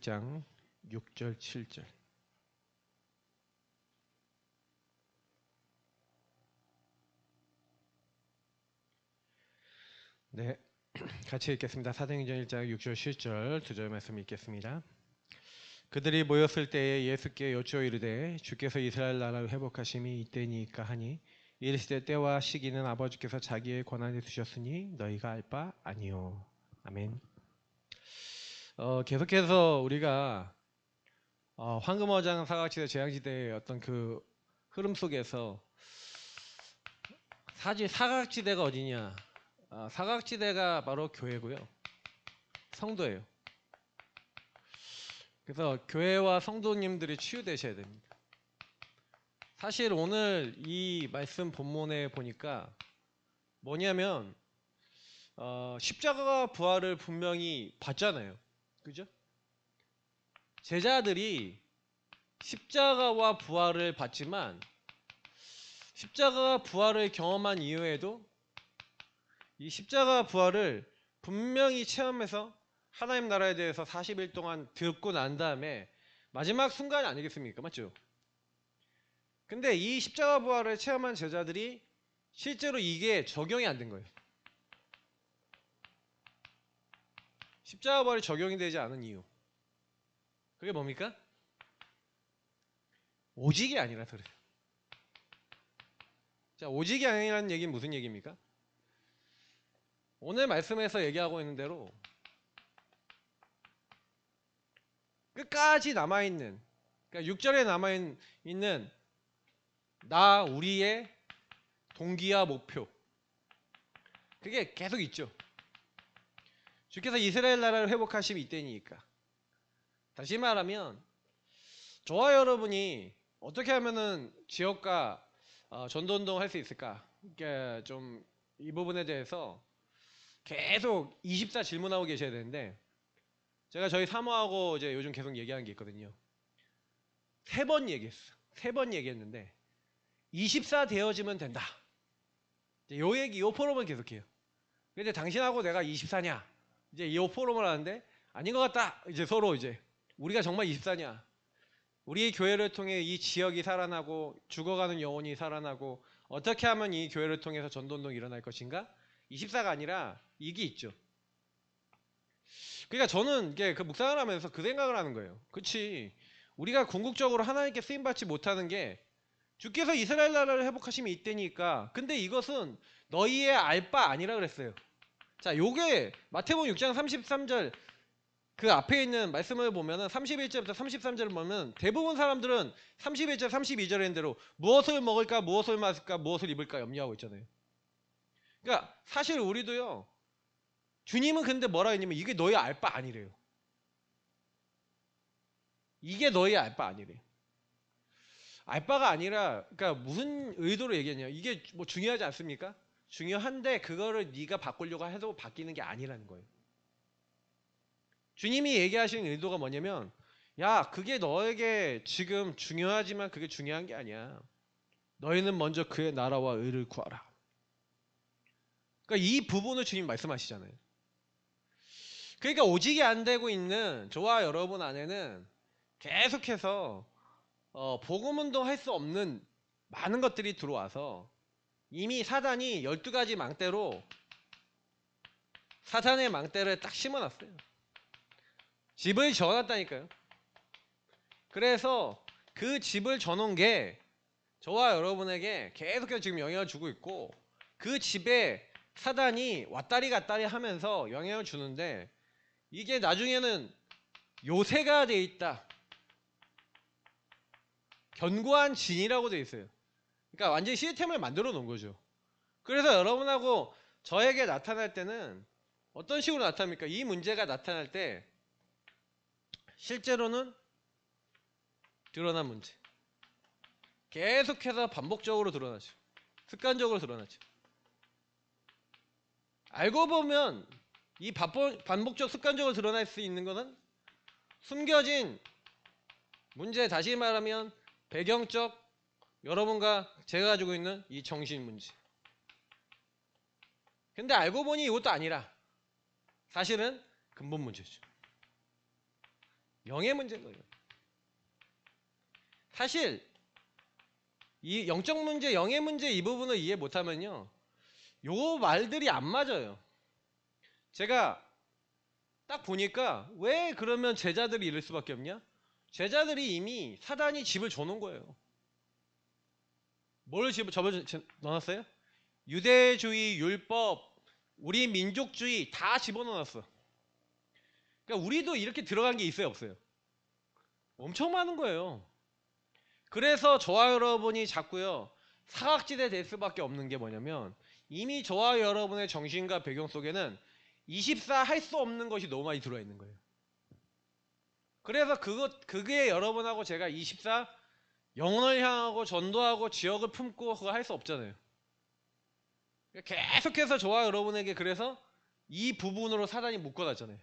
1장 6절 7절. 네, 같이 읽겠습니다. 사도행전 1장 6절 7절 두 절 말씀 읽겠습니다. 그들이 모였을 때에 예수께 여쭈어 이르되 주께서 이스라엘 나라를 회복하심이 이때니까 하니 이르시되 때와 시기는 아버지께서 자기의 권한에 두셨으니 너희가 알 바 아니요. 아멘. 계속해서 우리가 황금어장 사각지대 재앙지대의 어떤 그 흐름 속에서 사실 사각지대가 어디냐? 사각지대가 바로 교회고요, 성도예요. 그래서 교회와 성도님들이 치유되셔야 됩니다. 사실 오늘 이 말씀 본문에 보니까 뭐냐면 십자가 부활을 분명히 봤잖아요, 그죠? 제자들이 십자가와 부활을 봤지만 십자가 부활을 경험한 이후에도 이 십자가 부활을 분명히 체험해서 하나님 나라에 대해서 40일 동안 듣고 난 다음에 마지막 순간이 아니겠습니까? 맞죠? 근데 이 십자가 부활을 체험한 제자들이 실제로 이게 적용이 안 된 거예요. 십자가 부활이 적용이 되지 않은 이유, 그게 뭡니까? 오직이 아니라서 그래요. 자, 오직이 아니라는 얘기는 무슨 얘기입니까? 오늘 말씀에서 얘기하고 있는 대로 끝까지 남아있는, 그러니까 6절에 남아있는 우리의 동기와 목표, 그게 계속 있죠. 주께서 이스라엘 나라를 회복하심이 이때니까. 다시 말하면 저와 여러분이 어떻게 하면은 지역과 전도운동 할 수 있을까? 그러니까 좀 이 부분에 대해서 계속 24 질문하고 계셔야 되는데, 제가 저희 사모하고 이제 요즘 계속 얘기하는 게 있거든요. 3번 얘기했어. 3번 얘기했는데 24 되어지면 된다. 요 얘기, 요 포럼을 계속해요. 근데 당신하고 내가 24냐? 이제 이 포럼을 하는데 아닌 것 같다. 이제 서로 이제 우리가 정말 24냐? 우리 교회를 통해 이 지역이 살아나고 죽어가는 영혼이 살아나고 어떻게 하면 이 교회를 통해서 전도운동이 일어날 것인가? 24가 아니라 이게 있죠. 그러니까 저는 이게 그 묵상을 하면서 그 생각을 하는 거예요. 그렇지, 우리가 궁극적으로 하나님께 쓰임받지 못하는 게 주께서 이스라엘 나라를 회복하심이 이때니까. 근데 이것은 너희의 알 바 아니라 그랬어요. 자, 요게 마태복음 6장 33절 그 앞에 있는 말씀을 보면은 31절부터 33절을 보면 대부분 사람들은 31절 32절에 있는 대로 무엇을 먹을까, 무엇을 마실까, 무엇을 입을까 염려하고 있잖아요. 그러니까 사실 우리도요, 주님은 근데 뭐라 했냐면 이게 너희 알 바 아니래요. 이게 너희 알 바 아니래요. 알 바가 아니라, 그러니까 무슨 의도로 얘기했냐, 이게 뭐 중요하지 않습니까? 중요한데 그거를 네가 바꾸려고 해도 바뀌는 게 아니라는 거예요. 주님이 얘기하시는 의도가 뭐냐면, 야, 그게 너에게 지금 중요하지만 그게 중요한 게 아니야. 너희는 먼저 그의 나라와 의를 구하라. 그러니까 이 부분을 주님 말씀하시잖아요. 그러니까 오직이 안 되고 있는 저와 여러분 안에는 계속해서 복음운동 할 수 없는 많은 것들이 들어와서 이미 사단이 12가지 망대로 사탄의 망대를 딱 심어놨어요. 집을 지어놨다니까요. 그래서 그 집을 져놓은 게 저와 여러분에게 계속해서 지금 영향을 주고 있고, 그 집에 사단이 왔다리 갔다리 하면서 영향을 주는데 이게 나중에는 요새가 돼 있다, 견고한 진이라고 돼 있어요. 그러니까 완전히 시스템을 만들어 놓은 거죠. 그래서 여러분하고 저에게 나타날 때는 어떤 식으로 나타납니까? 이 문제가 나타날 때 실제로는 드러난 문제, 계속해서 반복적으로 드러나죠. 습관적으로 드러나죠. 알고 보면 이 반복적 습관적으로 드러날 수 있는 것은 숨겨진 문제, 다시 말하면 배경적 여러분과 제가 가지고 있는 이 정신 문제. 근데 알고 보니 이것도 아니라 사실은 근본 문제죠. 영의 문제인 거예요. 사실 이 영적 문제, 영의 문제 이 부분을 이해 못하면요, 요 말들이 안 맞아요. 제가 딱 보니까 왜 그러면 제자들이 이럴 수밖에 없냐? 제자들이 이미 사단이 집을 줘놓은 거예요. 뭘 집을 넣어놨어요? 유대주의, 율법, 우리 민족주의 다 집어넣어놨어. 그러니까 우리도 이렇게 들어간 게 있어요, 없어요? 엄청 많은 거예요. 그래서 저와 여러분이 자꾸요, 사각지대 될 수밖에 없는 게 뭐냐면, 이미 저와 여러분의 정신과 배경 속에는 24 할 수 없는 것이 너무 많이 들어와 있는 거예요. 그래서 그게 여러분하고 제가 24 영혼을 향하고 전도하고 지역을 품고 그거 할 수 없잖아요. 계속해서 저와 여러분에게 그래서 이 부분으로 사단이 묶어놨잖아요.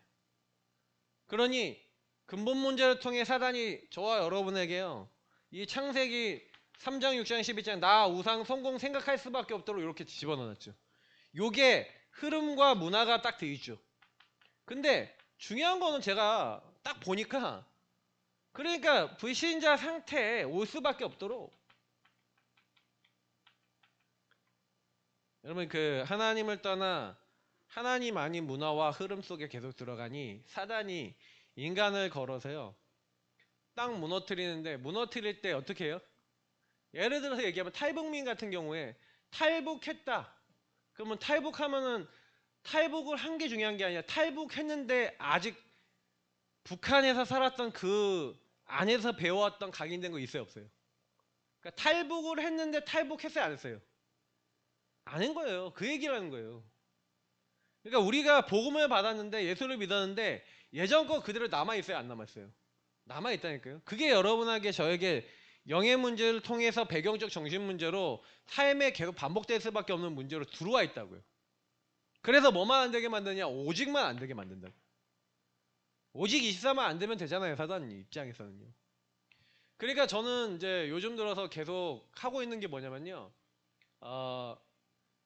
그러니 근본 문제를 통해 사단이 저와 여러분에게요, 이 창세기 3장, 6장, 12장 나 우상 성공 생각할 수밖에 없도록 이렇게 집어넣었죠. 요게 흐름과 문화가 딱 돼 있죠. 근데 중요한 거는 제가 딱 보니까, 그러니까 불신자 상태에 올 수밖에 없도록, 여러분 그 하나님을 떠나 하나님 아닌 문화와 흐름 속에 계속 들어가니 사단이 인간을 걸어서요, 땅 무너뜨리는데, 무너뜨릴 때 어떻게 해요? 예를 들어서 얘기하면 탈북민 같은 경우에 탈북했다. 그러면 탈북하면은 탈북을 한 게 중요한 게 아니라 탈북했는데 아직 북한에서 살았던 그 안에서 배워왔던 각인된 거 있어요, 없어요? 그러니까 탈북을 했는데 탈북했어요, 안 했어요? 안 한 거예요. 그 얘기를 하는 거예요. 그러니까 우리가 복음을 받았는데, 예수를 믿었는데 예전 거 그대로 남아있어요, 안 남아있어요? 남아있다니까요. 그게 여러분에게 저에게 영의 문제를 통해서 배경적 정신 문제로 삶에 계속 반복될 수밖에 없는 문제로 들어와 있다고요. 그래서 뭐만 안 되게 만드냐? 오직만 안 되게 만든다고. 오직 24만 안 되면 되잖아요, 사단 입장에서는요. 그러니까 저는 이제 요즘 들어서 계속 하고 있는 게 뭐냐면요,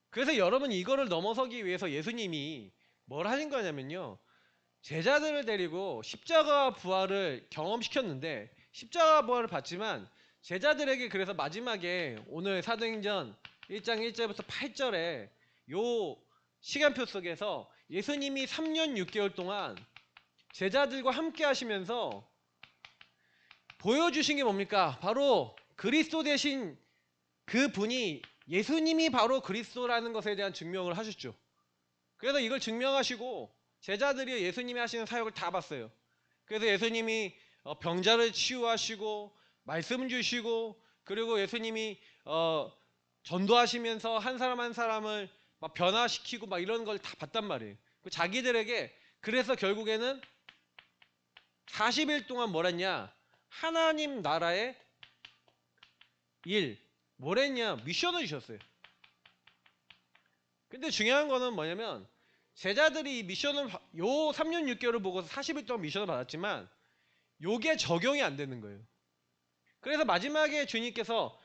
그래서 여러분 이거를 넘어서기 위해서 예수님이 뭘 하신 거냐면요, 제자들을 데리고 십자가 부활을 경험시켰는데, 십자가 부활을 봤지만 제자들에게 그래서 마지막에 오늘 사도행전 1장 1절부터 8절에 요 시간표 속에서 예수님이 3년 6개월 동안 제자들과 함께 하시면서 보여주신 게 뭡니까? 바로 그리스도 대신 그 분이, 예수님이 바로 그리스도라는 것에 대한 증명을 하셨죠. 그래서 이걸 증명하시고 제자들이 예수님이 하시는 사역을 다 봤어요. 그래서 예수님이 병자를 치유하시고 말씀 주시고, 그리고 예수님이 전도하시면서 한 사람 한 사람을 막 변화시키고 막 이런 걸 다 봤단 말이에요. 자기들에게 그래서 결국에는 40일 동안 뭘 했냐? 하나님 나라의 일, 뭘 했냐? 미션을 주셨어요. 근데 중요한 거는 뭐냐면, 제자들이 이 미션을, 요 3년 6개월을 보고서 40일 동안 미션을 받았지만 요게 적용이 안 되는 거예요. 그래서 마지막에 주님께서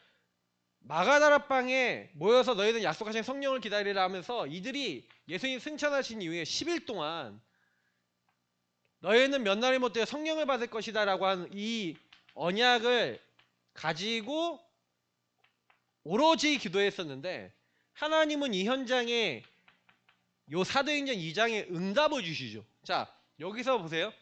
마가다라방에 모여서 너희들 약속하신 성령을 기다리라 하면서 이들이 예수님 승천하신 이후에 10일 동안 너희는 몇 날이 못되어 성령을 받을 것이다 라고 한 이 언약을 가지고 오로지 기도했었는데, 하나님은 이 현장에 요 사도행전 2장에 응답을 주시죠. 자, 여기서 보세요.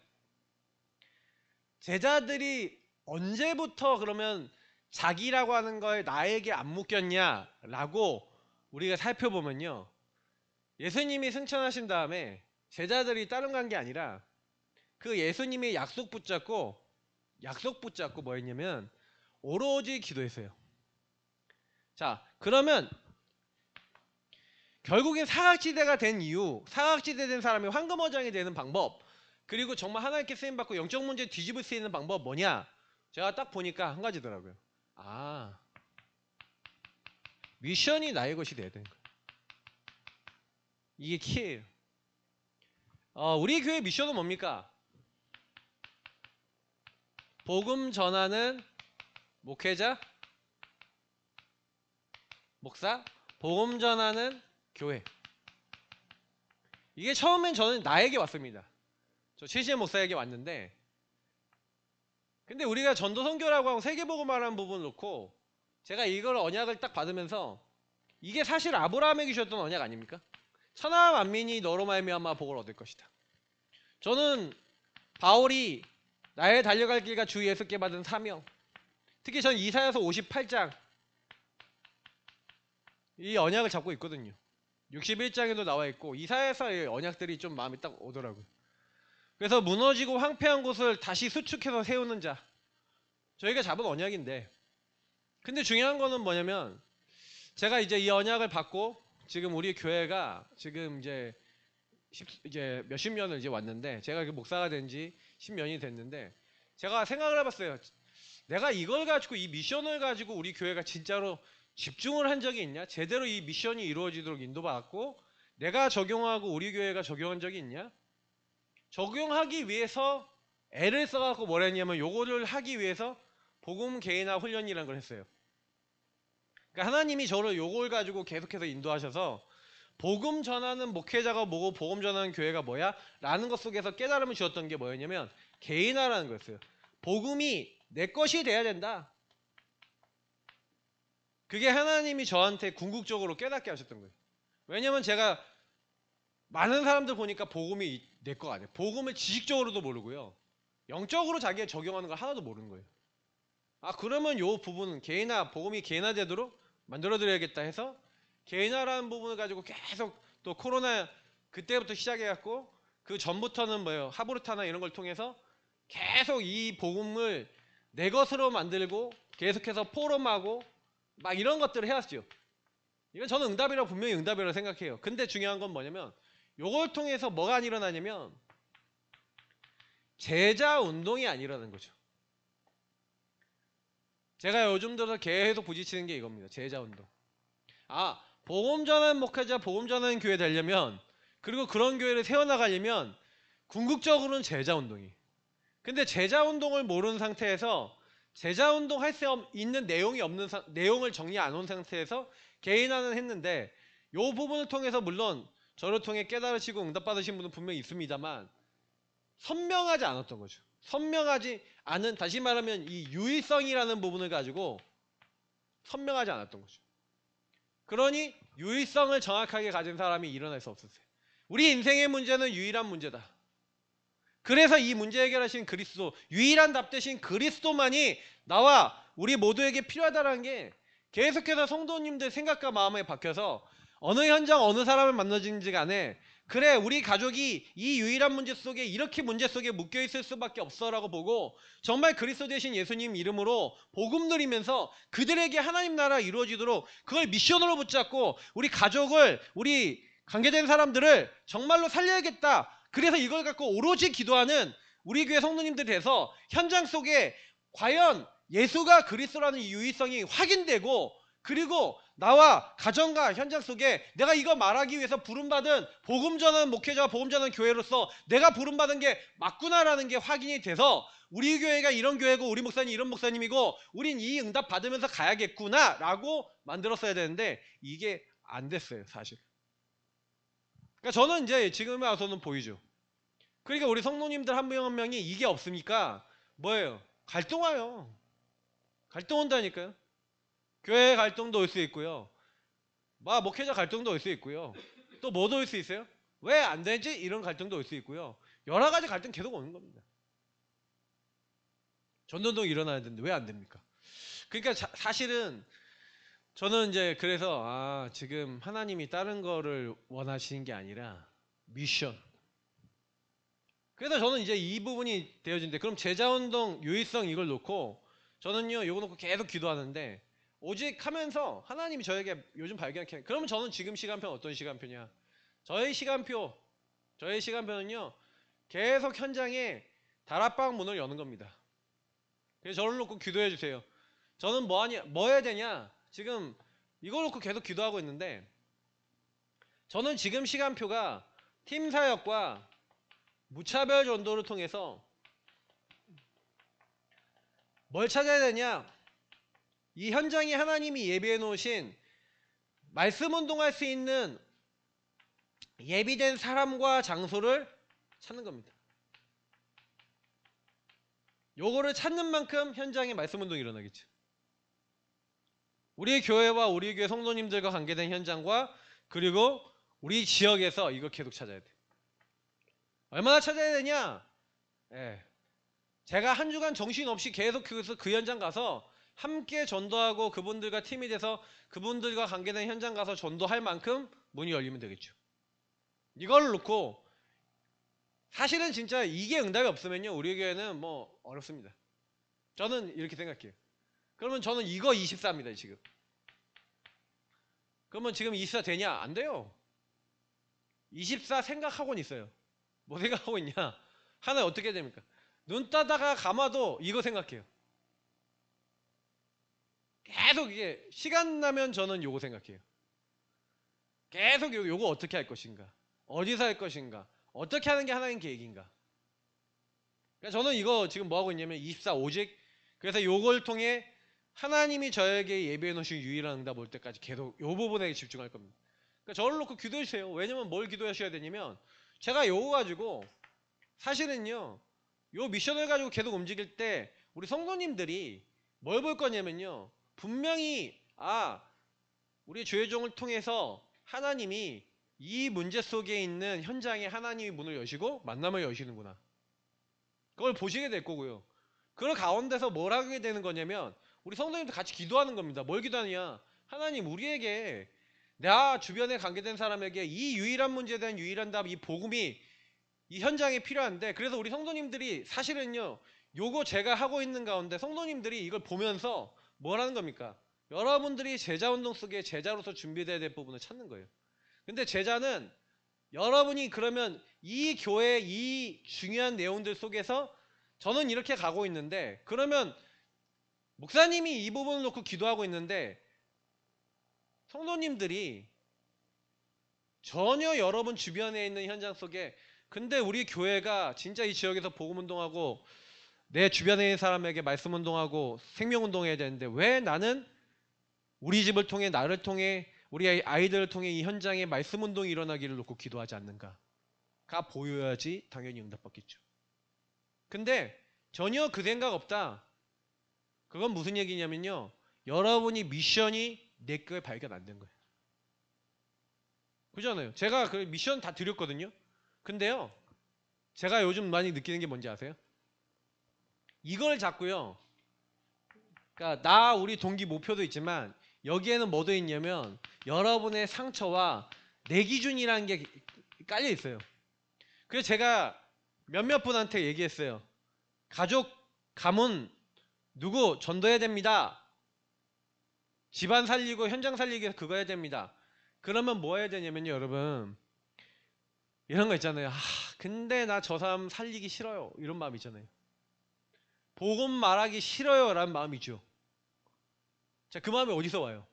제자들이 언제부터 그러면 자기라고 하는 걸 나에게 안 묶였냐라고 우리가 살펴보면요, 예수님이 승천하신 다음에 제자들이 다른 간 게 아니라 그 예수님의 약속 붙잡고 뭐 했냐면 오로지 기도했어요. 자, 그러면 결국엔 사각지대가 된 이유, 사각지대 된 사람이 황금어장이 되는 방법, 그리고 정말 하나님께 쓰임받고 영적 문제 뒤집을 수 있는 방법 뭐냐? 제가 딱 보니까 한 가지더라고요. 아, 미션이 나의 것이 돼야 되는 거예요. 이게 키예요. 우리 교회 미션은 뭡니까? 복음 전하는 목회자, 목사, 복음 전하는 교회. 이게 처음엔 저는 나에게 왔습니다. 저 최시현 목사에게 왔는데, 근데 우리가 전도선교라고 하고 세계복음화라는 부분을 놓고 제가 이걸 언약을 딱 받으면서 이게 사실 아브라함에게 주셨던 언약 아닙니까? 천하 만민이 너로 말미암아 복을 얻을 것이다. 저는 바울이 나의 달려갈 길과 주 예수께 받은 사명, 특히 전 이사야서 58장 이 언약을 잡고 있거든요. 61장에도 나와 있고 이사야서의 언약들이 좀 마음에 딱 오더라고요. 그래서 무너지고 황폐한 곳을 다시 수축해서 세우는 자, 저희가 잡은 언약인데, 근데 중요한 거는 뭐냐면 제가 이제 이 언약을 받고 지금 우리 교회가 지금 이제 몇십 년을 이제 왔는데, 제가 목사가 된 지 10년이 됐는데 제가 생각을 해봤어요. 내가 이걸 가지고, 이 미션을 가지고 우리 교회가 진짜로 집중을 한 적이 있냐? 제대로 이 미션이 이루어지도록 인도받았고 내가 적용하고 우리 교회가 적용한 적이 있냐? 적용하기 위해서 애를 써갖고 뭘 했냐면 요거를 하기 위해서 복음 개인화 훈련이라는 걸 했어요. 그러니까 하나님이 저를 요걸 가지고 계속해서 인도하셔서 복음 전하는 목회자가 뭐고 복음 전하는 교회가 뭐야? 라는 것 속에서 깨달음을 주었던 게 뭐였냐면 개인화라는 거였어요. 복음이 내 것이 돼야 된다. 그게 하나님이 저한테 궁극적으로 깨닫게 하셨던 거예요. 왜냐면 제가 많은 사람들 보니까 복음이 내 거 아니에요. 복음을 지식적으로도 모르고요. 영적으로 자기가 적용하는 걸 하나도 모르는 거예요. 아, 그러면 요 부분은 개인화, 복음이 개인화되도록 만들어드려야겠다 해서 개인화라는 부분을 가지고 계속, 또 코로나 그때부터 시작해갖고 그 전부터는 뭐예요, 하브르타나 이런 걸 통해서 계속 이 복음을 내 것으로 만들고 계속해서 포럼하고 막 이런 것들을 해왔죠. 이건 저는 응답이라고, 분명히 응답이라고 생각해요. 근데 중요한 건 뭐냐면 요걸 통해서 뭐가 안 일어나냐면 제자 운동이 안 일어나는 거죠. 제가 요즘 들어서 계속 부딪히는 게 이겁니다. 제자 운동. 아, 복음 전하는 목회자, 복음 전하는 교회 되려면, 그리고 그런 교회를 세워나가려면 궁극적으로는 제자 운동이. 근데 제자 운동을 모르는 상태에서, 제자 운동 할 수 있는 내용이 없는 내용을 정리 안 온 상태에서 개인화는 했는데, 요 부분을 통해서 물론 저를 통해 깨달으시고 응답받으신 분은 분명히 있습니다만 선명하지 않았던 거죠. 선명하지 않은, 다시 말하면 이 유일성이라는 부분을 가지고 선명하지 않았던 거죠. 그러니 유일성을 정확하게 가진 사람이 일어날 수 없었어요. 우리 인생의 문제는 유일한 문제다. 그래서 이 문제 해결하신 그리스도, 유일한 답 대신 그리스도만이 나와 우리 모두에게 필요하다는 게 계속해서 성도님들 생각과 마음에 박혀서 어느 현장 어느 사람을 만나든지 간에, 그래 우리 가족이 이 유일한 문제 속에, 이렇게 문제 속에 묶여 있을 수밖에 없어라고 보고 정말 그리스도 되신 예수님 이름으로 복음 누리면서 그들에게 하나님 나라 이루어지도록 그걸 미션으로 붙잡고 우리 가족을, 우리 관계된 사람들을 정말로 살려야겠다. 그래서 이걸 갖고 오로지 기도하는 우리 교회 성도님들이 돼서 현장 속에 과연 예수가 그리스도라는 유의성이 확인되고, 그리고 나와 가정과 현장 속에 내가 이거 말하기 위해서 부름받은 복음 전하는 목회자와 복음 전하는 교회로서 내가 부름받은 게 맞구나라는 게 확인이 돼서 우리 교회가 이런 교회고 우리 목사님 이런 목사님이고 우린 이 응답 받으면서 가야겠구나 라고 만들었어야 되는데 이게 안 됐어요, 사실. 그러니까 저는 이제 지금에 와서는 보이죠. 그러니까 우리 성도님들 한 명 한 명이 이게 없으니까 뭐예요? 갈등 와요. 갈등 온다니까요. 교회 갈등도 올 수 있고요. 목회자 갈등도 올 수 있고요. 또 뭐도 올 수 있어요? 왜 안 되지? 이런 갈등도 올 수 있고요. 여러 가지 갈등 계속 오는 겁니다. 전도운동이 일어나야 되는데 왜 안 됩니까? 그러니까 사실은 저는 이제 그래서 지금 하나님이 다른 거를 원하시는 게 아니라 미션. 그래서 저는 이제 이 부분이 되어진대. 그럼 제자운동 유의성 이걸 놓고 저는요 이거 놓고 계속 기도하는데, 오직 하면서 하나님이 저에게 요즘 발견해. 그러면 저는 지금 시간표는 어떤 시간표냐? 저의 시간표는요 계속 현장에 다락방 문을 여는 겁니다. 그래서 저를 놓고 기도해 주세요. 저는 뭐 해야 되냐? 지금 이걸 놓고 계속 기도하고 있는데, 저는 지금 시간표가 팀 사역과 무차별 전도를 통해서 뭘 찾아야 되냐? 이 현장에 하나님이 예비해 놓으신 말씀 운동할 수 있는 예비된 사람과 장소를 찾는 겁니다. 요거를 찾는 만큼 현장에 말씀 운동이 일어나겠죠. 우리 교회와 우리 교회 성도님들과 관계된 현장과 그리고 우리 지역에서 이걸 계속 찾아야 돼. 얼마나 찾아야 되냐? 예. 제가 한 주간 정신없이 계속 그 현장 가서 함께 전도하고 그분들과 팀이 돼서 그분들과 관계된 현장 가서 전도할 만큼 문이 열리면 되겠죠. 이걸 놓고 사실은 진짜 이게 응답이 없으면요 우리 교회는 뭐 어렵습니다. 저는 이렇게 생각해요. 그러면 저는 이거 24입니다 지금. 그러면 지금 24 되냐? 안 돼요. 24 생각하고는 있어요. 뭐 생각하고 있냐? 하나 어떻게 됩니까? 눈 따다가 감아도 이거 생각해요. 계속 이게 시간 나면 저는 요거 생각해요. 계속 요거 어떻게 할 것인가? 어디서 할 것인가? 어떻게 하는 게 하나님 계획인가? 그러니까 저는 이거 지금 뭐 하고 있냐면 24 오직 그래서 요걸 통해 하나님이 저에게 예배해 놓으신 유일한 응답 올 때까지 계속 요 부분에 집중할 겁니다. 그러니까 저를 놓고 기도해 주세요. 왜냐면 뭘 기도하셔야 되냐면 제가 요거 가지고 사실은요 요 미션을 가지고 계속 움직일 때 우리 성도님들이 뭘 볼 거냐면요 분명히 우리 주의종을 통해서 하나님이 이 문제 속에 있는 현장에 하나님이 문을 여시고 만남을 여시는구나. 그걸 보시게 될 거고요. 그 가운데서 뭘 하게 되는 거냐면 우리 성도님들 같이 기도하는 겁니다. 뭘 기도하느냐? 하나님 우리에게 나 주변에 관계된 사람에게 이 유일한 문제에 대한 유일한 답, 이 복음이 이 현장에 필요한데 그래서 우리 성도님들이 사실은요 요거 제가 하고 있는 가운데 성도님들이 이걸 보면서 뭘 하는 겁니까? 여러분들이 제자운동 속에 제자로서 준비되어야 될 부분을 찾는 거예요. 근데 제자는 여러분이 그러면 이 교회 이 중요한 내용들 속에서 저는 이렇게 가고 있는데 그러면 목사님이 이 부분을 놓고 기도하고 있는데 성도님들이 전혀 여러분 주변에 있는 현장 속에 근데 우리 교회가 진짜 이 지역에서 복음운동하고 내 주변에 있는 사람에게 말씀운동하고 생명운동해야 되는데 왜 나는 우리 집을 통해 나를 통해 우리 아이들을 통해 이 현장에 말씀운동이 일어나기를 놓고 기도하지 않는가가 보여야지 당연히 응답받겠죠. 근데 전혀 그 생각 없다. 그건 무슨 얘기냐면요. 여러분이 미션이 내 거에 발견 안 된 거예요. 그잖아요. 제가 그 미션 다 드렸거든요. 근데요. 제가 요즘 많이 느끼는 게 뭔지 아세요? 이걸 잡고요. 그러니까 우리 동기 목표도 있지만 여기에는 뭐 돼 있냐면 여러분의 상처와 내 기준이라는 게 깔려 있어요. 그래서 제가 몇몇 분한테 얘기했어요. 가족, 가문, 누구 전도해야 됩니다. 집안 살리고 현장 살리기 위해서 그거 해야 됩니다. 그러면 뭐 해야 되냐면요 여러분 이런 거 있잖아요. 근데 나 저 사람 살리기 싫어요. 이런 마음 있잖아요. 복음 말하기 싫어요 라는 마음이죠. 자, 그 마음이 어디서 와요?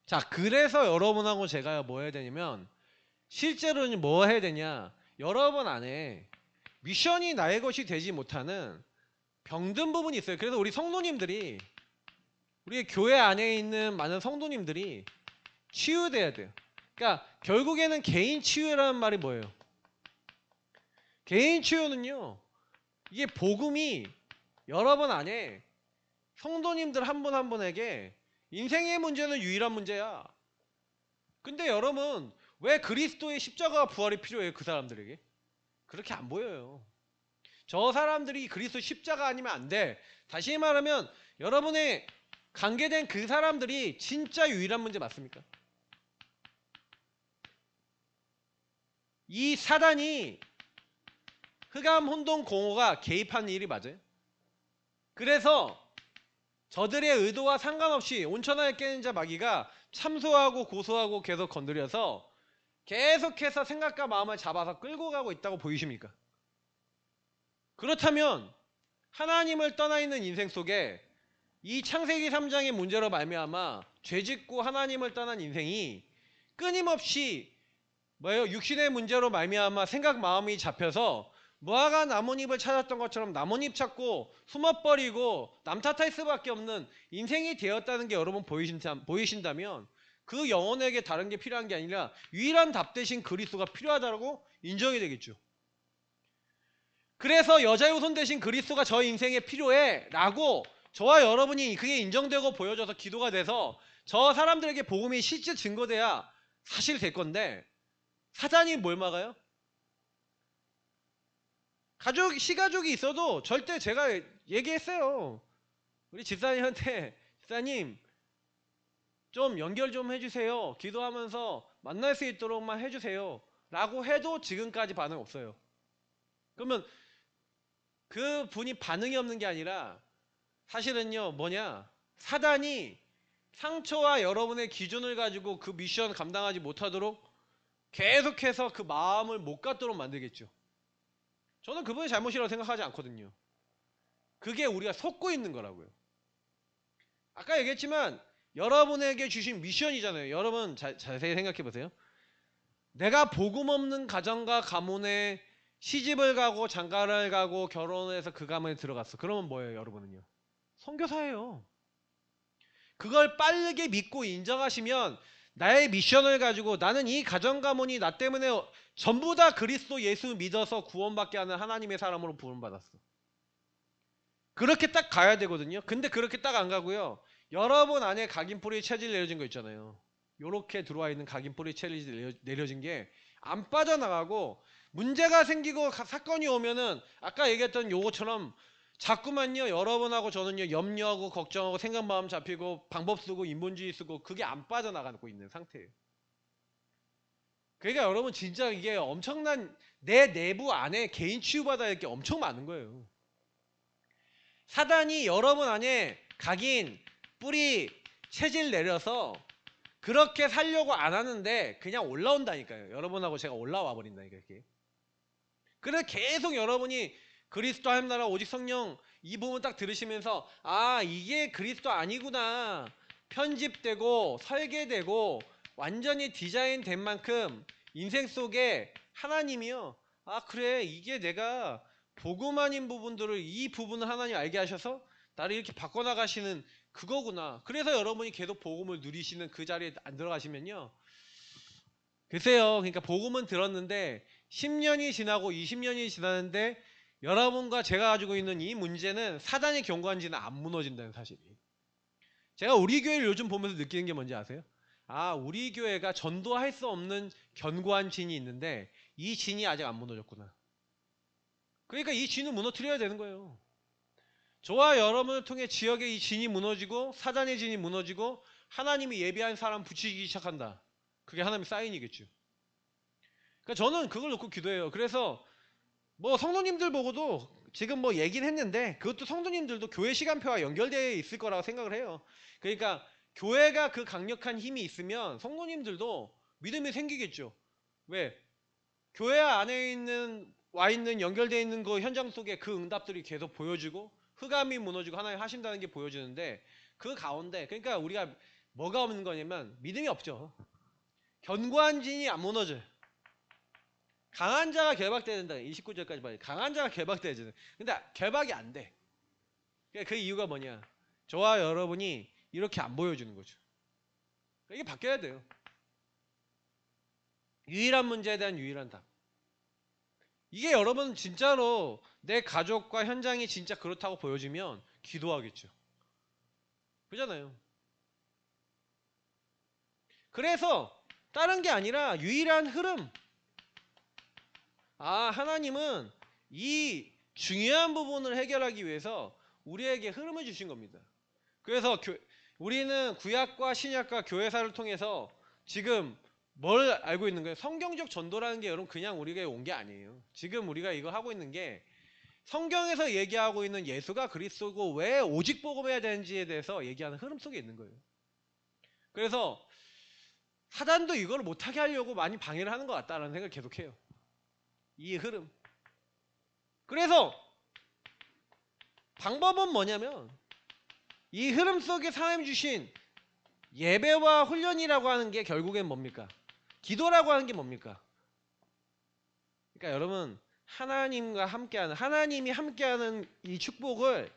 자, 그래서 여러분하고 제가 뭐 해야 되냐면 실제로는 뭐 해야 되냐 여러분 안에 미션이 나의 것이 되지 못하는 병든 부분이 있어요. 그래서 우리 성도님들이 우리 교회 안에 있는 많은 성도님들이 치유돼야 돼요. 그러니까 결국에는 개인 치유라는 말이 뭐예요? 개인 치유는요 이게 복음이 여러분 안에 성도님들 한 분 한 분에게 인생의 문제는 유일한 문제야. 근데 여러분 왜 그리스도의 십자가 부활이 필요해요? 그 사람들에게? 그렇게 안 보여요. 저 사람들이 그리스도 십자가 아니면 안 돼. 다시 말하면 여러분의 관계된 그 사람들이 진짜 유일한 문제 맞습니까? 이 사단이 흑암 혼돈 공허가 개입하는 일이 맞아요. 그래서 저들의 의도와 상관없이 온천하에 깨는 자 마귀가 참소하고 고소하고 계속 건드려서 계속해서 생각과 마음을 잡아서 끌고 가고 있다고 보이십니까? 그렇다면 하나님을 떠나 있는 인생 속에 이 창세기 3장의 문제로 말미암아 죄짓고 하나님을 떠난 인생이 끊임없이 육신의 문제로 말미암아 생각 마음이 잡혀서 무화과 나뭇잎을 찾았던 것처럼 나뭇잎 찾고 숨어버리고 남 탓할 수밖에 없는 인생이 되었다는 게 여러분 보이신다면 그 영혼에게 다른 게 필요한 게 아니라 유일한 답 대신 그리스도가 필요하다고 인정이 되겠죠. 그래서 여자의 손 대신 그리스도가 저 인생에 필요해 라고 저와 여러분이 그게 인정되고 보여져서 기도가 돼서 저 사람들에게 복음이 실제 증거돼야 사실 될 건데, 사단이 뭘 막아요? 시가족이 있어도 절대, 제가 얘기했어요. 우리 집사님한테, 집사님 좀 연결 좀 해주세요. 기도하면서 만날 수 있도록만 해주세요. 라고 해도 지금까지 반응 없어요. 그러면 그 분이 반응이 없는 게 아니라 사실은요, 사단이 상처와 여러분의 기준을 가지고 그 미션 감당하지 못하도록 계속해서 그 마음을 못 갖도록 만들겠죠. 저는 그분의 잘못이라고 생각하지 않거든요. 그게 우리가 속고 있는 거라고요. 아까 얘기했지만 여러분에게 주신 미션이잖아요. 여러분 자세히 생각해 보세요. 내가 복음 없는 가정과 가문에 시집을 가고 장가를 가고 결혼해서 그 가문에 들어갔어. 그러면 뭐예요, 여러분은요? 선교사예요. 그걸 빠르게 믿고 인정하시면 나의 미션을 가지고 나는 이 가정 가문이 나 때문에 전부 다 그리스도 예수 믿어서 구원받게 하는 하나님의 사람으로 부름받았어. 그렇게 딱 가야 되거든요. 근데 그렇게 딱 안 가고요. 여러분 안에 각인뿌리 체질 내려진 거 있잖아요. 요렇게 들어와 있는 각인뿌리 체질 내려진 게 안 빠져나가고, 문제가 생기고 사건이 오면은 아까 얘기했던 요거처럼 자꾸만요 여러분하고 저는요 염려하고 걱정하고 생각 마음 잡히고 방법 쓰고 인본주의 쓰고, 그게 안 빠져나가고 있는 상태예요. 그러니까 여러분 진짜 이게 엄청난, 내 내부 안에 개인 치유받아야 할 게 엄청 많은 거예요. 사단이 여러분 안에 각인 뿌리 체질 내려서 그렇게 살려고 안 하는데 그냥 올라온다니까요. 여러분하고 제가 올라와 버린다니까 이게. 그래서 계속 여러분이 그리스도 하나님 나라 오직 성령 이 부분 딱 들으시면서, 아 이게 그리스도 아니구나, 편집되고 설계되고 완전히 디자인된 만큼 인생 속에 하나님이요, 아 그래 이게 내가 복음 아닌 부분들을 이 부분을 하나님 알게 하셔서 나를 이렇게 바꿔나가시는 그거구나. 그래서 여러분이 계속 복음을 누리시는 그 자리에 안 들어가시면요, 글쎄요, 그러니까 복음은 들었는데 10년이 지나고 20년이 지났는데 여러분과 제가 가지고 있는 이 문제는 사단이 경고한 지는 안 무너진다는 사실이. 제가 우리 교회를 요즘 보면서 느끼는 게 뭔지 아세요? 아, 우리 교회가 전도할 수 없는 견고한 진이 있는데 이 진이 아직 안 무너졌구나. 그러니까 이 진을 무너뜨려야 되는 거예요. 저와 여러분을 통해 지역의 이 진이 무너지고 사단의 진이 무너지고 하나님이 예비한 사람 붙이기 시작한다. 그게 하나님의 사인이겠죠. 그러니까 저는 그걸 놓고 기도해요. 그래서 뭐 성도님들 보고도 지금 뭐 얘기는 했는데 그것도 성도님들도 교회 시간표와 연결되어 있을 거라고 생각을 해요. 그러니까 교회가 그 강력한 힘이 있으면 성도님들도 믿음이 생기겠죠. 왜? 교회 안에 와 있는 연결되어 있는 그 현장 속에 그 응답들이 계속 보여지고 흑암이 무너지고 하나님 하신다는 게 보여지는데, 그 가운데 그러니까 우리가 뭐가 없는 거냐면 믿음이 없죠. 견고한 진이 안 무너져요. 강한 자가 결박돼야 된다. 29절까지 봐요. 강한 자가 결박돼야 되는. 근데 결박이 안 돼. 그 이유가 뭐냐? 저와 여러분이 이렇게 안 보여주는 거죠. 이게 바뀌어야 돼요. 유일한 문제에 대한 유일한 답. 이게 여러분 진짜로 내 가족과 현장이 진짜 그렇다고 보여지면 기도하겠죠. 그잖아요. 그래서 다른 게 아니라 유일한 흐름. 아, 하나님은 이 중요한 부분을 해결하기 위해서 우리에게 흐름을 주신 겁니다. 그래서 우리는 구약과 신약과 교회사를 통해서 지금 뭘 알고 있는 거예요? 성경적 전도라는 게 여러분 그냥 우리가 온 게 아니에요. 지금 우리가 이거 하고 있는 게 성경에서 얘기하고 있는 예수가 그리스도고 왜 오직 복음해야 되는지에 대해서 얘기하는 흐름 속에 있는 거예요. 그래서 사단도 이걸 못하게 하려고 많이 방해를 하는 것 같다라는 생각을 계속해요. 이 흐름. 그래서 방법은 뭐냐면 이 흐름 속에 하나님 주신 예배와 훈련이라고 하는 게 결국엔 뭡니까? 기도라고 하는 게 뭡니까? 그러니까 여러분 하나님과 함께하는, 하나님이 함께하는 이 축복을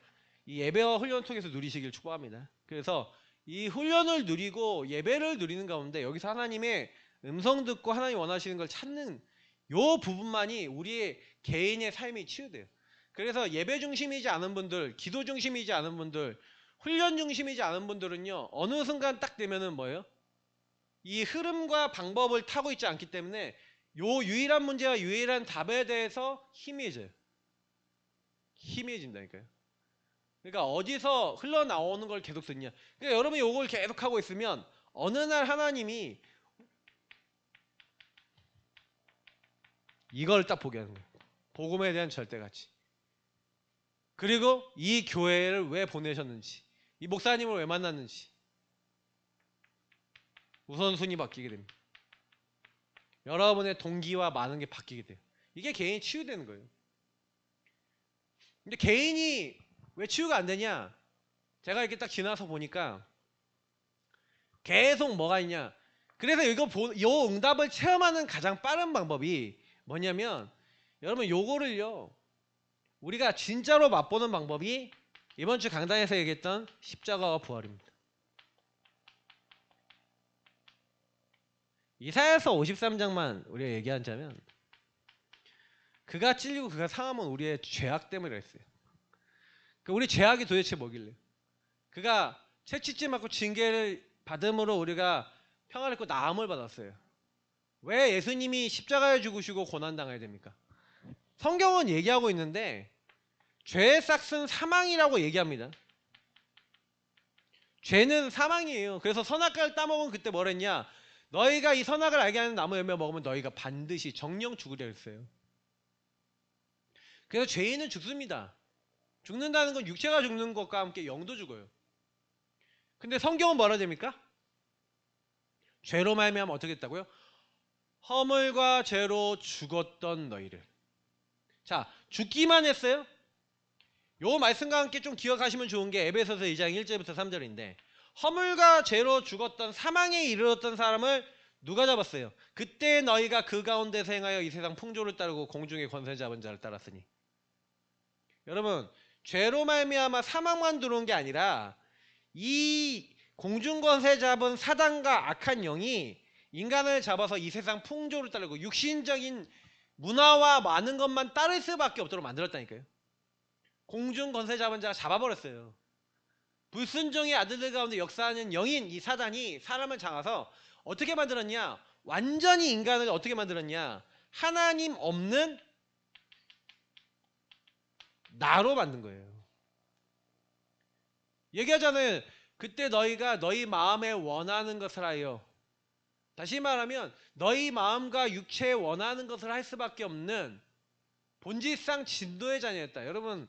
이 예배와 훈련을 통해서 누리시길 축복합니다. 그래서 이 훈련을 누리고 예배를 누리는 가운데 여기서 하나님의 음성 듣고 하나님 원하시는 걸 찾는 요 부분만이 우리의 개인의 삶이 치유돼요. 그래서 예배 중심이지 않은 분들, 기도 중심이지 않은 분들, 훈련 중심이지 않은 분들은요, 어느 순간 딱 되면은 뭐예요? 이 흐름과 방법을 타고 있지 않기 때문에 요 유일한 문제와 유일한 답에 대해서 희미해져요. 희미해진다니까요. 그러니까 어디서 흘러나오는 걸 계속 듣냐. 그러니까 여러분이 요걸 계속 하고 있으면 어느 날 하나님이 이걸 딱 보게 하는 거예요. 복음에 대한 절대가치. 그리고 이 교회를 왜 보내셨는지, 이 목사님을 왜 만났는지 우선순위 바뀌게 됩니다. 여러분의 동기와 많은 게 바뀌게 돼요. 이게 개인이 치유되는 거예요. 근데 개인이 왜 치유가 안 되냐? 제가 이렇게 딱 지나서 보니까 계속 뭐가 있냐? 그래서 요 응답을 체험하는 가장 빠른 방법이 뭐냐면 여러분 요거를요. 우리가 진짜로 맛보는 방법이 이번 주 강단에서 얘기했던 십자가와 부활입니다. 이사야서 53장만 우리가 얘기하자면 그가 찔리고 그가 상함은 우리의 죄악 때문이라 했어요. 우리 죄악이 도대체 뭐길래? 그가 채찍질 맞고 징계를 받음으로 우리가 평화를 얻고 나음을 받았어요. 왜 예수님이 십자가에 죽으시고 고난당해야 됩니까? 성경은 얘기하고 있는데 죄의 싹은 사망이라고 얘기합니다. 죄는 사망이에요. 그래서 선악과를 따먹으면 그때 뭐랬냐? 너희가 이 선악을 알게 하는 나무 열매 먹으면 너희가 반드시 정령 죽으려 했어요. 그래서 죄인은 죽습니다. 죽는다는 건 육체가 죽는 것과 함께 영도 죽어요. 근데 성경은 뭐라 됩니까? 죄로 말미암아 어떻게 했다고요? 허물과 죄로 죽었던 너희를. 자, 죽기만 했어요? 요 말씀과 함께 좀 기억하시면 좋은 게 에베소서 2장 1절부터 3절인데 허물과 죄로 죽었던 사망에 이르렀던 사람을 누가 잡았어요? 그때 너희가 그 가운데서 행하여 이 세상 풍조를 따르고 공중의 권세 잡은 자를 따랐으니. 여러분, 죄로 말미암아 사망만 들어온 게 아니라 이 공중 권세 잡은 사단과 악한 영이 인간을 잡아서 이 세상 풍조를 따르고 육신적인 문화와 많은 것만 따를 수밖에 없도록 만들었다니까요. 공중 권세 잡은 자가 잡아버렸어요. 불순종의 아들들 가운데 역사하는 영인 이 사단이 사람을 잡아서 어떻게 만들었냐? 완전히 인간을 어떻게 만들었냐? 하나님 없는 나로 만든 거예요. 얘기하잖아요. 그때 너희가 너희 마음에 원하는 것을 하여. 다시 말하면 너희 마음과 육체에 원하는 것을 할 수밖에 없는 본질상 진노의 자녀였다. 여러분,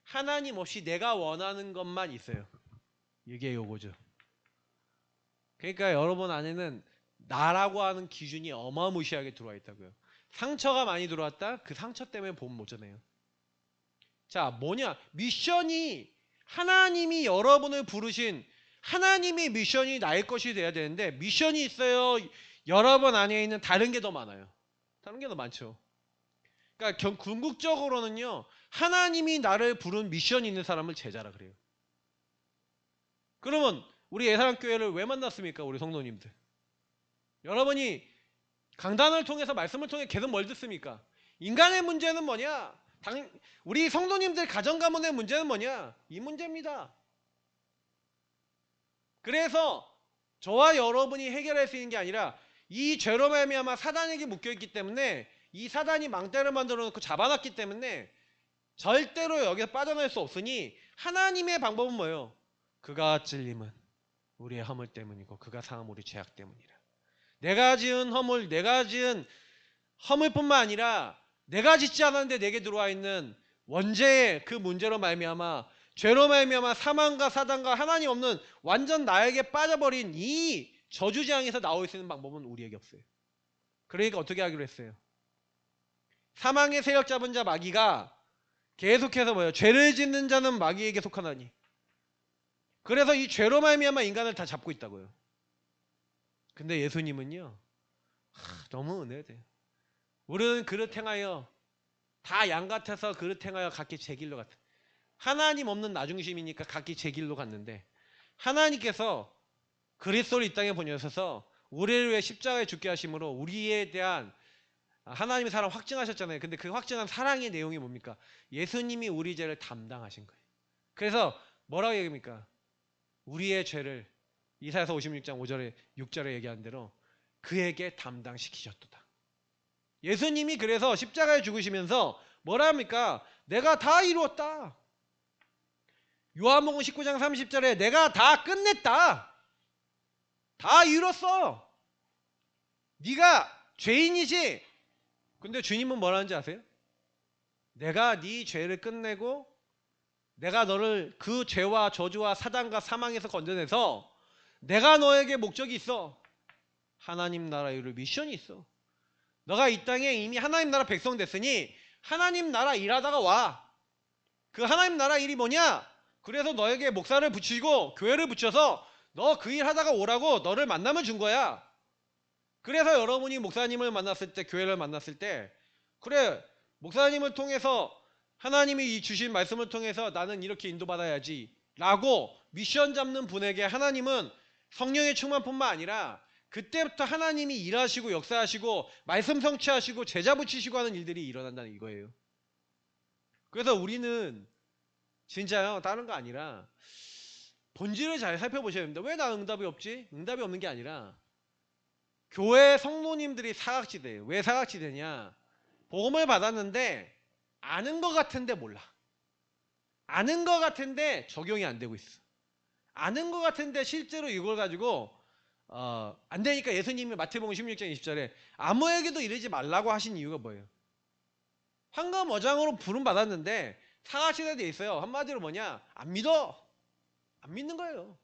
하나님 없이 내가 원하는 것만 있어요. 이게 요거죠. 그러니까 여러분 안에는 나라고 하는 기준이 어마무시하게 들어와 있다고요. 상처가 많이 들어왔다? 그 상처 때문에 본 못 잖아요. 자, 뭐냐? 미션이 하나님이 여러분을 부르신 하나님의 미션이 나의 것이 돼야 되는데 미션이 있어요. 여러분 안에 있는 다른 게 더 많아요. 다른 게 더 많죠. 그러니까 궁극적으로는요. 하나님이 나를 부른 미션이 있는 사람을 제자라 그래요. 그러면 우리 예사랑교회를 왜 만났습니까? 우리 성도님들. 여러분이 강단을 통해서 말씀을 통해 계속 뭘 듣습니까? 인간의 문제는 뭐냐? 우리 성도님들 가정가문의 문제는 뭐냐? 이 문제입니다. 그래서 저와 여러분이 해결할 수 있는 게 아니라 이 죄로 말미암아 사단에게 묶여있기 때문에 이 사단이 망대를 만들어 놓고 잡아놨기 때문에 절대로 여기서 빠져날 수 없으니 하나님의 방법은 뭐예요? 그가 찔림은 우리의 허물 때문이고 그가 상함 우리 죄악 때문이라. 내가 지은 허물뿐만 아니라 내가 짓지 않았는데 내게 들어와 있는 원죄의 그 문제로 말미암아 죄로 말미암아 사망과 사단과 하나님 없는 완전 나에게 빠져버린 이 저주재앙에서 나올 수 있는 방법은 우리에게 없어요. 그러니까 어떻게 하기로 했어요? 사망의 세력 잡은 자 마귀가 계속해서 뭐예요? 죄를 짓는 자는 마귀에게 속하나니. 그래서 이 죄로 말미암아 인간을 다 잡고 있다고요. 근데 예수님은요. 너무 은혜돼요. 우리는 그릇 행하여 다 양 같아서 그릇 행하여 각기 제 길로 갔다. 하나님 없는 나중심이니까 각기 제 길로 갔는데 하나님께서 그리스도를 이 땅에 보내셔서 우리를 위해 십자가에 죽게 하심으로 우리에 대한 하나님이 사랑 확증하셨잖아요. 근데 그 확증한 사랑의 내용이 뭡니까? 예수님이 우리 죄를 담당하신 거예요. 그래서 뭐라고 얘기합니까? 우리의 죄를 이사야서 56장 5절에 6절에 얘기한 대로 그에게 담당시키셨도다. 예수님이 그래서 십자가에 죽으시면서 뭐라 합니까? 내가 다 이루었다. 요한복음 19장 30절에 내가 다 끝냈다. 다 이뤘어. 네가 죄인이지. 근데 주님은 뭐라는지 아세요? 내가 네 죄를 끝내고 내가 너를 그 죄와 저주와 사단과 사망에서 건져내서 내가 너에게 목적이 있어. 하나님 나라 이룰 미션이 있어. 너가 이 땅에 이미 하나님 나라 백성 됐으니 하나님 나라 일하다가 와. 그 하나님 나라 일이 뭐냐? 그래서 너에게 목사를 붙이고 교회를 붙여서 너 그 일 하다가 오라고 너를 만나면 준 거야. 그래서 여러분이 목사님을 만났을 때, 교회를 만났을 때, 그래, 목사님을 통해서 하나님이 주신 말씀을 통해서 나는 이렇게 인도받아야지 라고 미션 잡는 분에게 하나님은 성령의 충만뿐만 아니라 그때부터 하나님이 일하시고 역사하시고 말씀 성취하시고 제자 붙이시고 하는 일들이 일어난다는 이거예요. 그래서 우리는 진짜요, 다른 거 아니라 본질을 잘 살펴보셔야 됩니다. 왜 나 응답이 없지? 응답이 없는 게 아니라 교회 성도님들이 사각지대예요. 왜 사각지대냐? 복음을 받았는데 아는 것 같은데 몰라. 아는 것 같은데 적용이 안 되고 있어. 아는 것 같은데 실제로 이걸 가지고 안 되니까 예수님이 마태복음 16장 20절에 아무에게도 이르지 말라고 하신 이유가 뭐예요? 황금어장으로 부름 받았는데 사각지대에 있어요. 한마디로 뭐냐? 안 믿어. 안 믿는 거예요.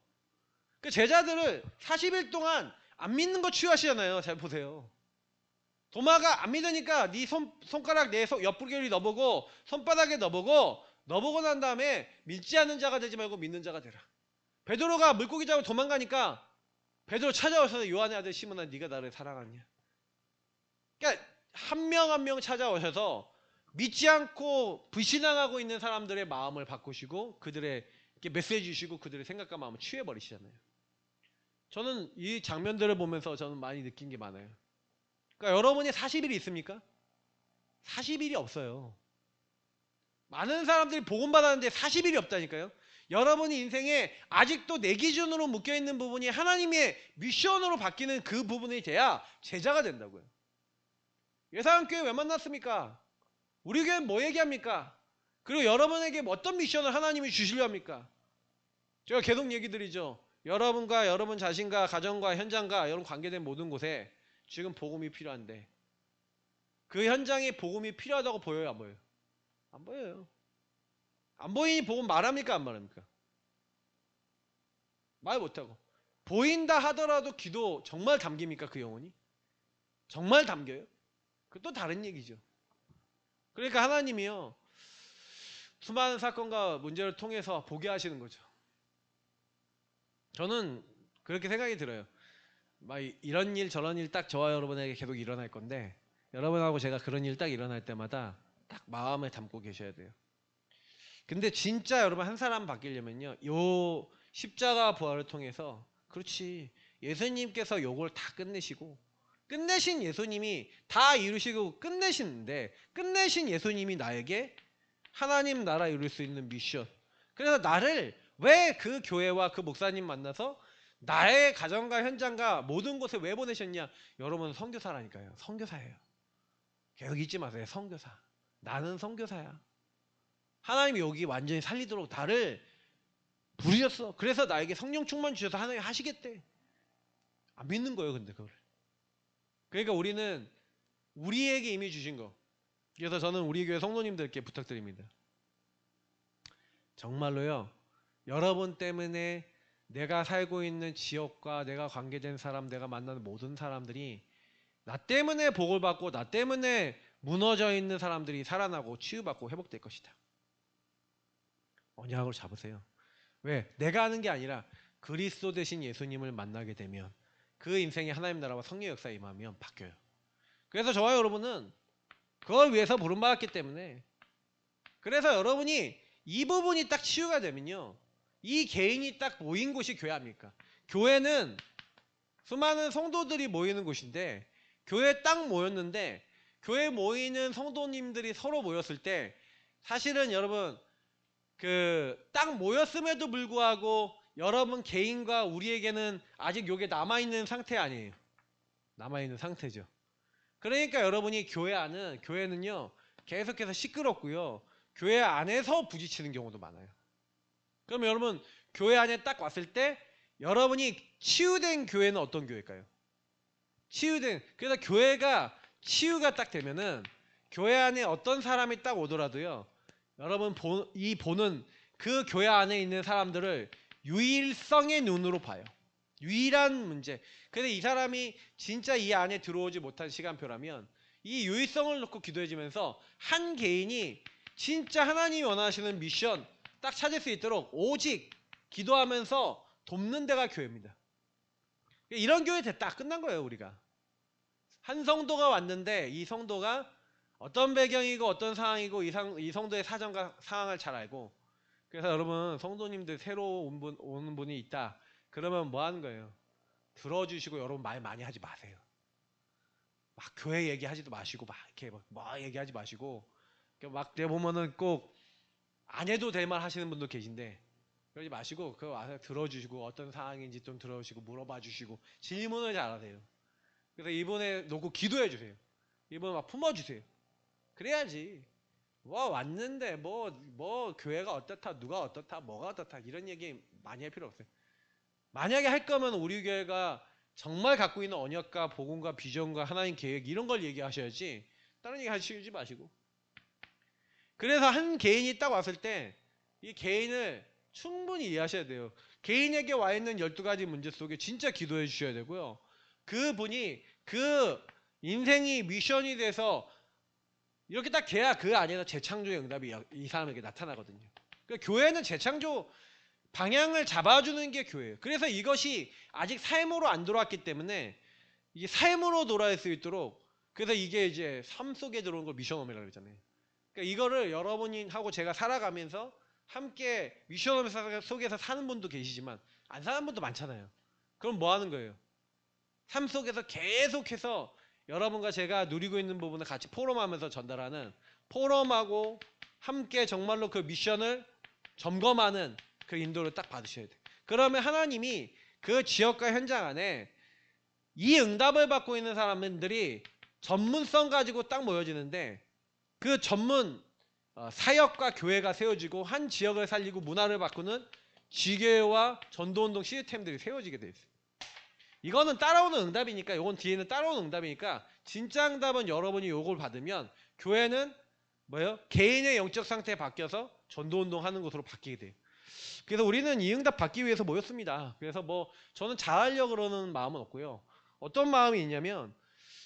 그 제자들을 40일 동안 안 믿는 거 취하시잖아요. 잘 보세요. 도마가 안 믿으니까 네 손가락 내 옆구리에 넣어보고 손바닥에 넣어보고 난 다음에 믿지 않는 자가 되지 말고 믿는 자가 되라. 베드로가 물고기 잡고 도망가니까 베드로 찾아오셔서 요한의 아들 시몬아 네가 나를 사랑하냐. 그러니까 한 명 한 명 찾아오셔서 믿지 않고 불신앙하고 있는 사람들의 마음을 바꾸시고 그들의 메시지 주시고 그들의 생각과 마음을 취해버리시잖아요. 저는 이 장면들을 보면서 저는 많이 느낀 게 많아요. 그러니까 여러분이 40일이 있습니까? 40일이 없어요. 많은 사람들이 복음 받았는데 40일이 없다니까요. 여러분이 인생에 아직도 내 기준으로 묶여있는 부분이 하나님의 미션으로 바뀌는 그 부분이 돼야 제자가 된다고요. 예사람교회 왜 만났습니까? 우리 교회는 뭐 얘기합니까? 그리고 여러분에게 어떤 미션을 하나님이 주시려 합니까? 제가 계속 얘기 드리죠. 여러분과 여러분 자신과 가정과 현장과 여러분 관계된 모든 곳에 지금 복음이 필요한데 그 현장에 복음이 필요하다고 보여요? 안 보여요? 안 보여요. 안 보이니 복음 말합니까? 안 말합니까? 말 못하고. 보인다 하더라도 기도 정말 담깁니까? 그 영혼이? 정말 담겨요? 그것도 다른 얘기죠. 그러니까 하나님이요 수많은 사건과 문제를 통해서 보게 하시는 거죠. 저는 그렇게 생각이 들어요. 막 이런 일 저런 일 딱 저와 여러분에게 계속 일어날 건데 여러분하고 제가 그런 일 딱 일어날 때마다 딱 마음에 담고 계셔야 돼요. 근데 진짜 여러분 한 사람 바뀌려면요 요 십자가 부활을 통해서 그렇지 예수님께서 요걸 다 끝내시고 끝내신 예수님이 다 이루시고 끝내시는데 끝내신 예수님이 나에게 하나님 나라 이룰 수 있는 미션. 그래서 나를 왜 그 교회와 그 목사님 만나서 나의 가정과 현장과 모든 곳에 왜 보내셨냐? 여러분 선교사라니까요. 선교사예요. 계속 잊지 마세요. 선교사. 나는 선교사야. 하나님이 여기 완전히 살리도록 나를 부르셨어. 그래서 나에게 성령 충만 주셔서 하나님 하시겠대. 안 믿는 거예요. 근데 그걸. 그러니까 우리는 우리에게 이미 주신 거. 그래서 저는 우리 교회 성도님들께 부탁드립니다. 정말로요. 여러분 때문에 내가 살고 있는 지역과 내가 관계된 사람, 내가 만나는 모든 사람들이 나 때문에 복을 받고 나 때문에 무너져 있는 사람들이 살아나고 치유받고 회복될 것이다. 언약을 잡으세요. 왜? 내가 하는 게 아니라 그리스도 대신 예수님을 만나게 되면 그 인생에 하나님 나라와 성령 역사에 임하면 바뀌어요. 그래서 저와 여러분은 그걸 위해서 부름받았기 때문에 그래서 여러분이 이 부분이 딱 치유가 되면요. 이 개인이 딱 모인 곳이 교회 아닙니까? 교회는 수많은 성도들이 모이는 곳인데 교회에 딱 모였는데 교회 모이는 성도님들이 서로 모였을 때 사실은 여러분 그 딱 모였음에도 불구하고 여러분 개인과 우리에게는 아직 요게 남아있는 상태 아니에요. 남아있는 상태죠. 그러니까 여러분이 교회는요 계속해서 시끄럽고요. 교회 안에서 부딪히는 경우도 많아요. 그럼 여러분 교회 안에 딱 왔을 때 여러분이 치유된 교회는 어떤 교회일까요? 그래서 교회가 치유가 딱 되면은 교회 안에 어떤 사람이 딱 오더라도요. 여러분 보는 그 교회 안에 있는 사람들을 유일성의 눈으로 봐요. 유일한 문제. 그래서 이 사람이 진짜 이 안에 들어오지 못한 시간표라면 이 유일성을 놓고 기도해주면서 한 개인이 진짜 하나님이 원하시는 미션 딱 찾을 수 있도록 오직 기도하면서 돕는 데가 교회입니다. 이런 교회 됐다. 끝난 거예요, 우리가. 한 성도가 왔는데 이 성도가 어떤 배경이고 어떤 상황이고 이 성도의 사정과 상황을 잘 알고 그래서 여러분 성도님들 새로 오는 분이 있다. 그러면 뭐 하는 거예요? 들어주시고 여러분 말 많이 하지 마세요. 막 교회 얘기하지도 마시고 막 이렇게 뭐 얘기하지 마시고 막 내 보면은 꼭 안 해도 될 말 하시는 분도 계신데 그러지 마시고 그거 와서 들어주시고 어떤 상황인지 좀 들어주시고 물어봐 주시고 질문을 잘하세요. 그래서 이번에 놓고 기도해 주세요. 이번에 막 품어주세요. 그래야지. 왔는데 뭐 교회가 어떻다 누가 어떻다 뭐가 어떻다 이런 얘기 많이 할 필요 없어요. 만약에 할 거면 우리 교회가 정말 갖고 있는 언약과 복음과 비전과 하나님 계획 이런 걸 얘기하셔야지 다른 얘기 하시지 마시고. 그래서 한 개인이 딱 왔을 때 이 개인을 충분히 이해하셔야 돼요. 개인에게 와 있는 12가지 문제 속에 진짜 기도해 주셔야 되고요. 그분이 그 인생이 미션이 돼서 이렇게 딱 돼야 그 안에서 재창조의 응답이 이 사람에게 나타나거든요. 그러니까 교회는 재창조 방향을 잡아주는 게 교회예요. 그래서 이것이 아직 삶으로 안 돌아왔기 때문에 이게 삶으로 돌아올 수 있도록 그래서 이게 이제 삶 속에 들어오는 걸 미션홈이라고 그러잖아요. 그러니까 이거를 여러분이 하고 제가 살아가면서 함께 미션홈 속에서 사는 분도 계시지만 안 사는 분도 많잖아요. 그럼 뭐 하는 거예요? 삶 속에서 계속해서 여러분과 제가 누리고 있는 부분을 같이 포럼하면서 전달하는 포럼하고 함께 정말로 그 미션을 점검하는 그 인도를 딱 받으셔야 돼요. 그러면 하나님이 그 지역과 현장 안에 이 응답을 받고 있는 사람들이 전문성 가지고 딱 모여지는데 그 전문 사역과 교회가 세워지고 한 지역을 살리고 문화를 바꾸는 지교회와 전도운동 시스템들이 세워지게 돼 있어요. 이거는 따라오는 응답이니까 이건 뒤에는 따라오는 응답이니까 진짜 응답은 여러분이 요걸 받으면 교회는 뭐예요? 개인의 영적 상태에 바뀌어서 전도운동 하는 곳으로 바뀌게 돼요. 그래서 우리는 이 응답 받기 위해서 모였습니다. 그래서 뭐 저는 잘하려고 그러는 마음은 없고요. 어떤 마음이 있냐면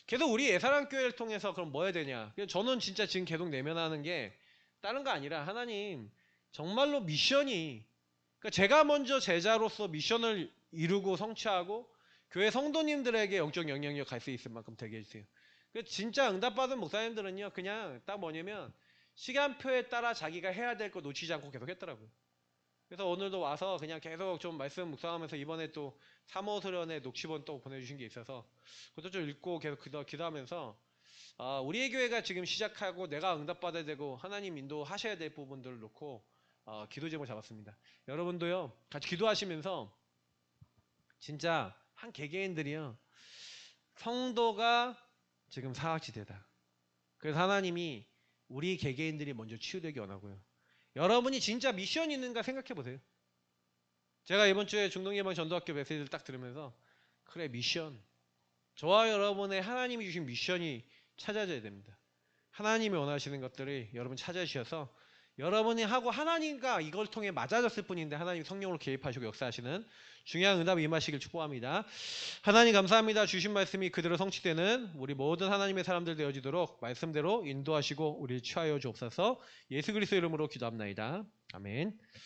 계속 우리 예사랑 교회를 통해서 그럼 뭐 해야 되냐. 저는 진짜 지금 계속 내면하는 게 다른 거 아니라 하나님 정말로 미션이 그러니까 제가 먼저 제자로서 미션을 이루고 성취하고 교회 성도님들에게 영적 영향력 갈 수 있을 만큼 되게 해주세요. 진짜 응답받은 목사님들은요 그냥 딱 뭐냐면 시간표에 따라 자기가 해야 될 거 놓치지 않고 계속 했더라고요. 그래서 오늘도 와서 그냥 계속 좀 말씀 묵상하면서 이번에 또 3호 수련회 녹취본 또 보내주신 게 있어서 그것도 좀 읽고 계속 기도하면서 우리의 교회가 지금 시작하고 내가 응답받아야 되고 하나님 인도하셔야 될 부분들을 놓고 기도 제목 잡았습니다. 여러분도요 같이 기도하시면서 진짜 한 개개인들이요 성도가 지금 사각지대다. 그래서 하나님이 우리 개개인들이 먼저 치유되기 원하고요. 여러분이 진짜 미션이 있는가 생각해 보세요. 제가 이번 주에 중동예방 전도학교 메시지를 딱 들으면서 그래 미션 저와 여러분의 하나님이 주신 미션이 찾아져야 됩니다. 하나님이 원하시는 것들이 여러분 찾아주셔서 여러분이 하고 하나님과 이걸 통해 맞아졌을 뿐인데 하나님 성령으로 개입하시고 역사하시는 중요한 응답이 임하시길 축복합니다. 하나님 감사합니다. 주신 말씀이 그대로 성취되는 우리 모든 하나님의 사람들 되어지도록 말씀대로 인도하시고 우리 취하여 주옵소서. 예수 그리스도 이름으로 기도합나이다. 아멘.